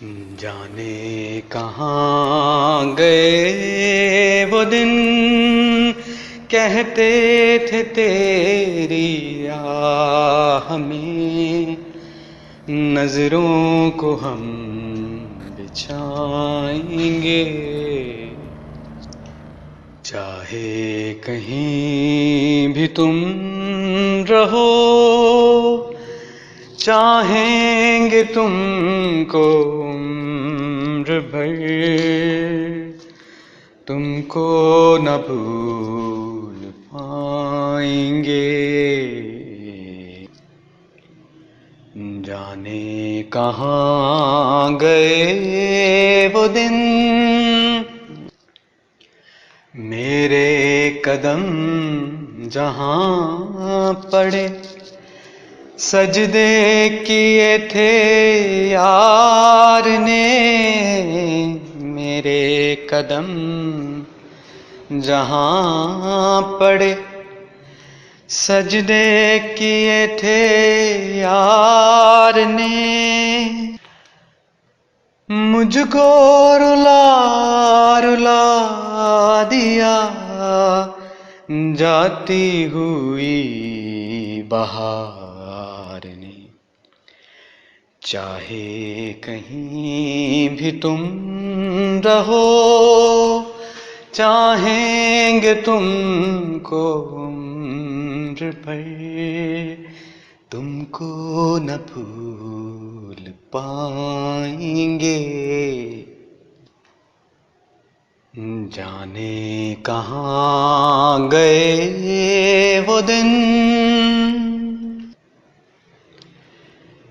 जाने कहाँ गए वो दिन, कहते थे तेरी राह में नजरों को हम बिछाएंगे। चाहे कहीं भी तुम रहो, चाहेंगे तुमको उम्र भर, तुमको न भूल पाएंगे। जाने कहाँ गए वो दिन, मेरे कदम जहाँ पड़े सजदे किए थे यार ने। मेरे कदम जहाँ पड़े सजदे किए थे यार ने। मुझको रुला रुला दिया जाती हुई बहार ने। चाहे कहीं भी तुम रहो, चाहेंगे तुमको उम्र भर, तुमको न भूल पाएंगे। जाने कहाँ गए वो दिन,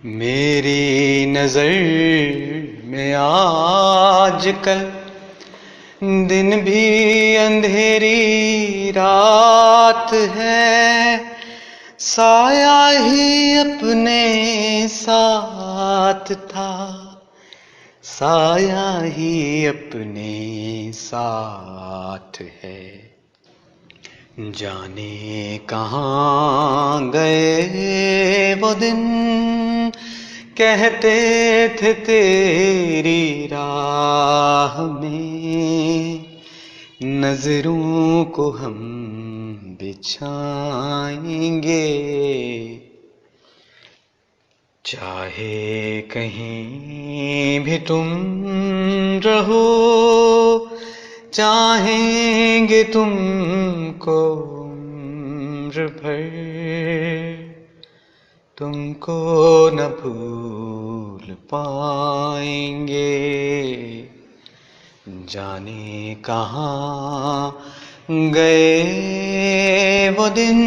मेरी नजर में आजकल दिन भी अंधेरी रात है। साया ही अपने साथ था, साया ही अपने साथ है। जाने कहाँ गए वो दिन, कहते थे तेरी राह में नजरों को हम बिछाएंगे। चाहे कहीं भी तुम रहो, चाहेंगे तुमको उम्र भर, तुमको न भूल पाएंगे। जाने कहाँ गए वो दिन।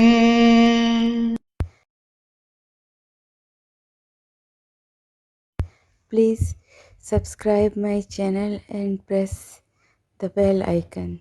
Please subscribe my channel and press the bell icon.